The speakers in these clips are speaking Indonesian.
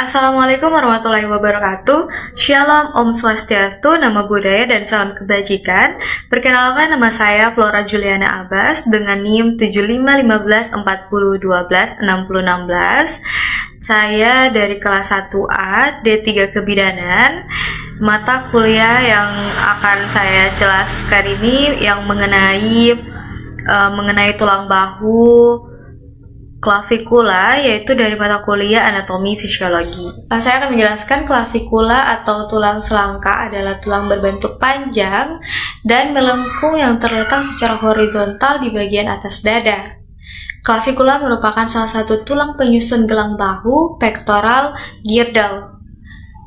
Assalamualaikum warahmatullahi wabarakatuh. Shalom, Om Swastiastu, nama budaya dan salam kebajikan. Perkenalkan, nama saya Flora Juliana Abbas dengan NIM 751540126016. Saya dari kelas 1A D3 Kebidanan. Mata kuliah yang akan saya jelaskan ini yang mengenai tulang bahu, klavikula, yaitu dari mata kuliah anatomi fisiologi. Saya akan menjelaskan klavikula atau tulang selangka adalah tulang berbentuk panjang dan melengkung yang terletak secara horizontal di bagian atas dada. Klavikula merupakan salah satu tulang penyusun gelang bahu, pectoral girdle.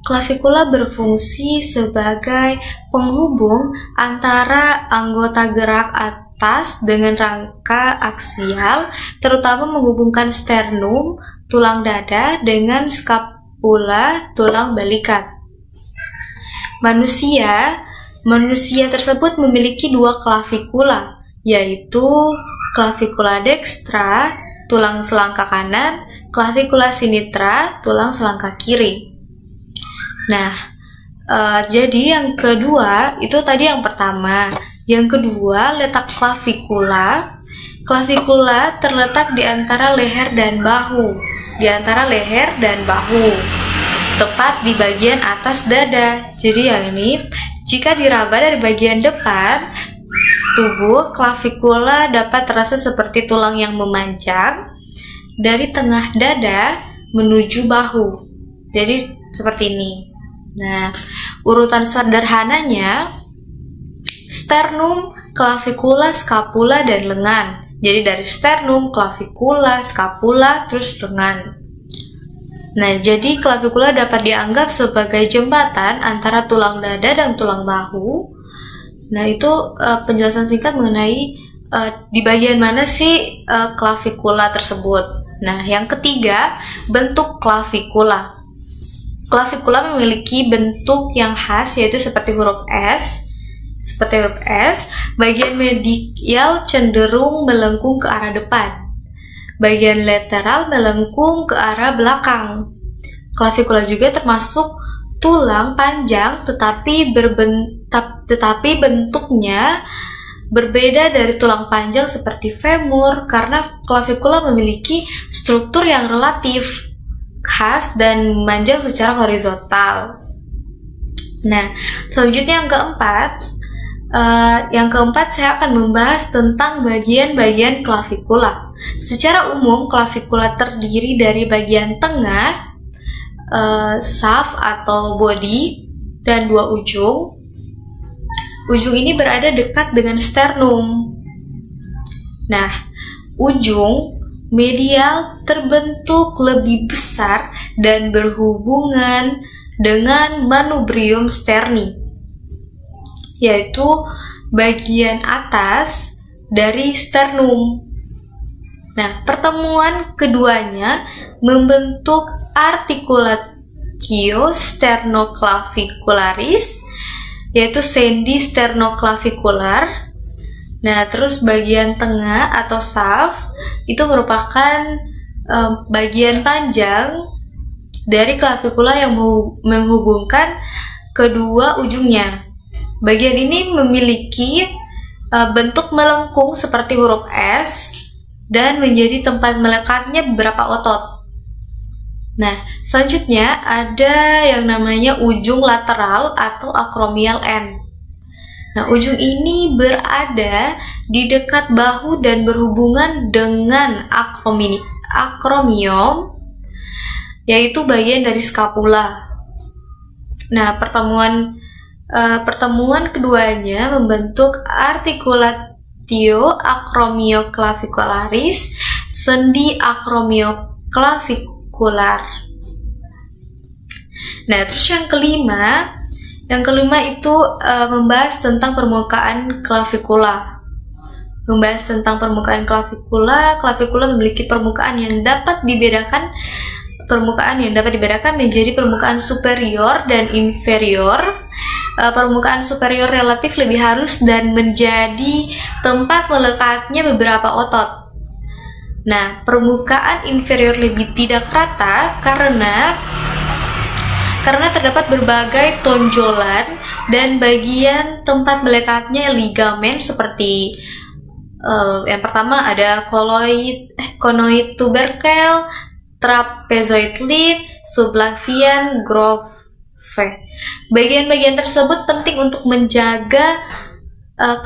Klavikula berfungsi sebagai penghubung antara anggota gerak atas dengan rangka aksial, terutama menghubungkan sternum, tulang dada, dengan skapula, tulang balikat. Manusia tersebut memiliki dua klavikula, yaitu klavikula dextra, tulang selangka kanan, klavikula sinistra, tulang selangka kiri. Nah, jadi yang kedua, itu tadi yang pertama. Yang kedua, letak klavikula. Klavikula terletak di antara leher dan bahu. Tepat di bagian atas dada. Jadi yang ini, jika diraba dari bagian depan tubuh, klavikula dapat terasa seperti tulang yang memanjang dari tengah dada menuju bahu. Jadi seperti ini. Nah, urutan sederhananya, sternum, klavikula, skapula, dan lengan. Jadi dari sternum, klavikula, skapula, terus lengan. Nah, jadi klavikula dapat dianggap sebagai jembatan antara tulang dada dan tulang bahu. Nah, itu penjelasan singkat mengenai di bagian mana sih klavikula tersebut. Nah, yang ketiga, bentuk klavikula. Klavikula memiliki bentuk yang khas, yaitu seperti huruf S. Bagian medial cenderung melengkung ke arah depan. Bagian lateral melengkung ke arah belakang. Klavikula juga termasuk tulang panjang, tetapi bentuknya berbeda dari tulang panjang seperti femur, karena klavikula memiliki struktur yang relatif khas dan memanjang secara horizontal. Nah, selanjutnya yang keempat saya akan membahas tentang bagian-bagian klavikula. Secara umum, klavikula terdiri dari bagian tengah, shaft atau body, dan dua ujung. Ujung ini berada dekat dengan sternum. Nah, ujung medial terbentuk lebih besar dan berhubungan dengan manubrium sterni, yaitu bagian atas dari sternum. Nah, pertemuan keduanya membentuk articulatio sternoclavicularis, yaitu sendi sternoclavicular. Nah, terus bagian tengah atau shaft itu merupakan bagian panjang dari klavikula yang menghubungkan kedua ujungnya. Bagian ini memiliki bentuk melengkung seperti huruf S dan menjadi tempat melekatnya beberapa otot. Nah, selanjutnya ada yang namanya ujung lateral atau acromial end. Nah, ujung ini berada di dekat bahu dan berhubungan dengan acromion, yaitu bagian dari skapula. Nah, pertemuan keduanya membentuk articulatio acromioclavicularis, sendi acromioclavicular. Nah, terus yang kelima itu membahas tentang permukaan klavikula. Klavikula memiliki permukaan yang dapat dibedakan menjadi permukaan superior dan inferior. Permukaan superior relatif lebih halus dan menjadi tempat melekatnya beberapa otot. Nah, permukaan inferior lebih tidak rata karena karena terdapat berbagai tonjolan dan bagian tempat melekatnya ligamen seperti yang pertama ada conoid tubercle, trapezoid lead, subclavian groove. Bagian-bagian tersebut penting untuk menjaga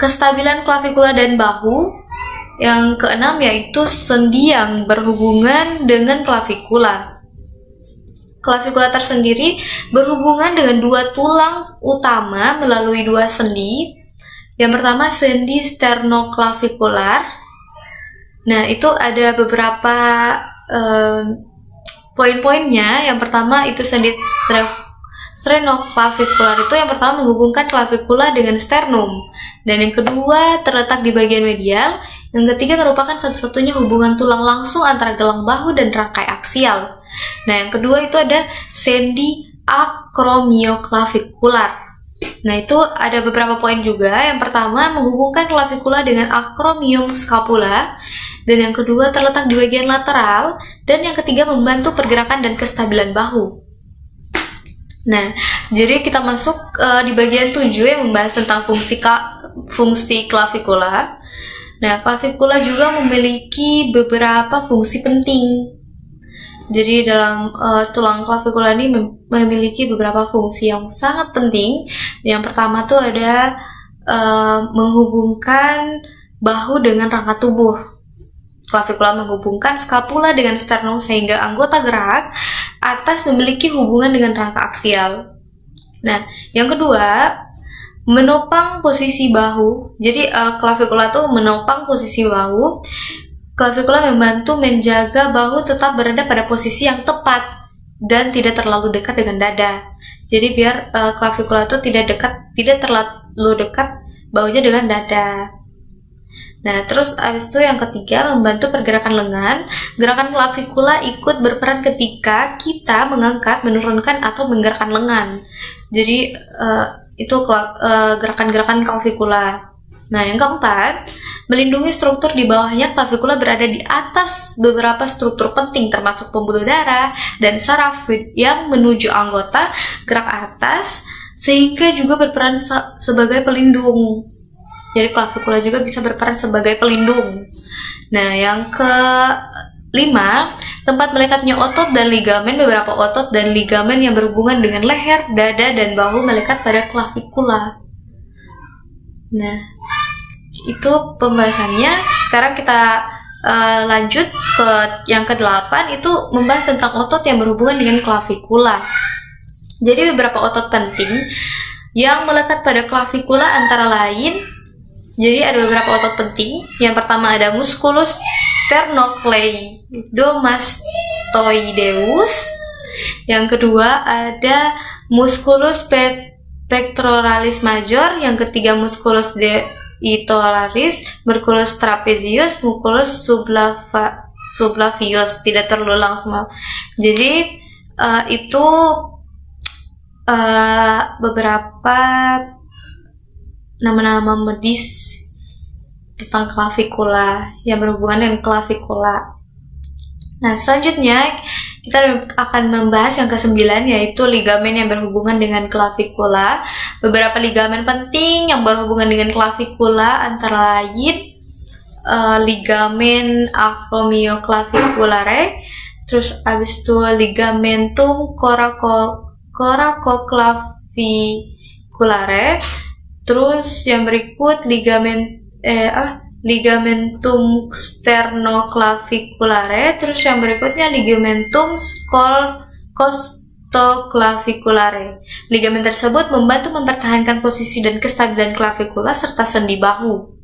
kestabilan klavikula dan bahu. Yang keenam yaitu sendi yang berhubungan dengan klavikula. Klavikula tersendiri berhubungan dengan dua tulang utama melalui dua sendi. Yang pertama sendi sternoklavikular. Nah, itu ada beberapa poin-poinnya. Yang pertama itu sendi sternoklavikular itu yang pertama menghubungkan klavikula dengan sternum. Dan yang kedua terletak di bagian medial. Yang ketiga merupakan satu-satunya hubungan tulang langsung antara gelang bahu dan rangkai aksial. Nah, yang kedua itu ada sendi acromioclavikular. Nah, itu ada beberapa poin juga. Yang pertama menghubungkan klavikula dengan acromion scapula. Dan yang kedua terletak di bagian lateral. Dan yang ketiga membantu pergerakan dan kestabilan bahu. Nah, jadi kita masuk di bagian 7 yang membahas tentang fungsi klavikula. Nah, klavikula juga memiliki beberapa fungsi penting. Jadi dalam tulang klavikula ini memiliki beberapa fungsi yang sangat penting. Yang pertama tuh ada menghubungkan bahu dengan rangka tubuh. Klavikula menghubungkan skapula dengan sternum sehingga anggota gerak atas memiliki hubungan dengan rangka aksial. Nah, yang kedua menopang posisi bahu. Jadi klavikula tuh menopang posisi bahu. Klavikula membantu menjaga bahu tetap berada pada posisi yang tepat dan tidak terlalu dekat dengan dada. Jadi biar klavikula tuh tidak terlalu dekat bahunya dengan dada. Nah, terus abis itu yang ketiga membantu pergerakan lengan. Gerakan klavikula ikut berperan ketika kita mengangkat, menurunkan atau menggerakkan lengan. Jadi itu gerakan-gerakan klavikula. Nah, yang keempat, melindungi struktur di bawahnya. Klavikula berada di atas beberapa struktur penting termasuk pembuluh darah dan saraf yang menuju anggota gerak atas sehingga juga berperan sebagai pelindung. Jadi klavikula juga bisa berperan sebagai pelindung. Nah, yang kelima, tempat melekatnya otot dan ligamen. Beberapa otot dan ligamen yang berhubungan dengan leher, dada, dan bahu melekat pada klavikula. Nah, itu pembahasannya. Sekarang kita lanjut ke yang ke-8, itu membahas tentang otot yang berhubungan dengan klavikula. Jadi beberapa otot penting yang melekat pada klavikula antara lain, jadi ada beberapa otot penting. Yang pertama ada musculus sternocleidomastoideus. Yang kedua ada musculus pectoralis major. Yang ketiga musculus deltoidalis, musculus trapezius, musculus subclavius. Tidak terulang semua. Jadi itu beberapa nama-nama medis tentang klavikula yang berhubungan dengan klavikula. Nah, selanjutnya kita akan membahas yang ke-9 yaitu ligamen yang berhubungan dengan klavikula. Beberapa ligamen penting yang berhubungan dengan klavikula antara lain ligamen acromioclaviculare, terus abis itu ligamentum coracoclaviculare, terus yang berikut ligamentum sternoclaviculare, terus yang berikutnya ligamentum costoclaviculare. Ligamen tersebut membantu mempertahankan posisi dan kestabilan klavikula serta sendi bahu.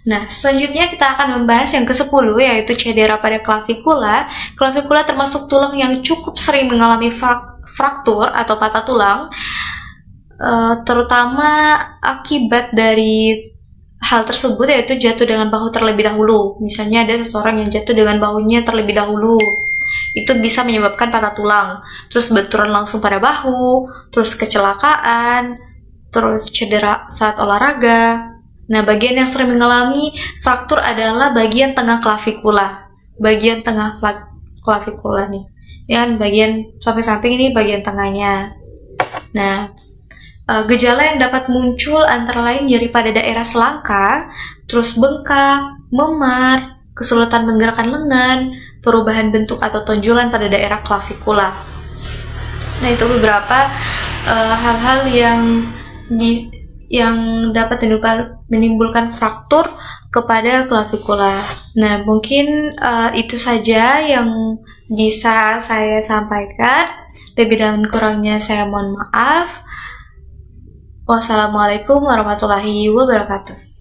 Nah, selanjutnya kita akan membahas yang ke-10 yaitu cedera pada klavikula. Klavikula termasuk tulang yang cukup sering mengalami fraktur atau patah tulang, terutama akibat dari hal tersebut yaitu jatuh dengan bahu terlebih dahulu. Misalnya ada seseorang yang jatuh dengan bahunya terlebih dahulu, itu bisa menyebabkan patah tulang, terus benturan langsung pada bahu, terus kecelakaan, terus cedera saat olahraga. Nah, bagian yang sering mengalami fraktur adalah bagian tengah klavikula. Bagian tengah klavikula nih, ya, bagian samping-samping ini bagian tengahnya. Nah, gejala yang dapat muncul antara lain nyeri pada daerah selangka, terus bengkak, memar, kesulitan menggerakkan lengan, perubahan bentuk atau tonjolan pada daerah klavikula. Nah, itu beberapa hal-hal yang dapat menimbulkan fraktur kepada klavikula. Nah, mungkin itu saja yang bisa saya sampaikan. Lebih dan kurangnya saya mohon maaf. Wassalamualaikum warahmatullahi wabarakatuh.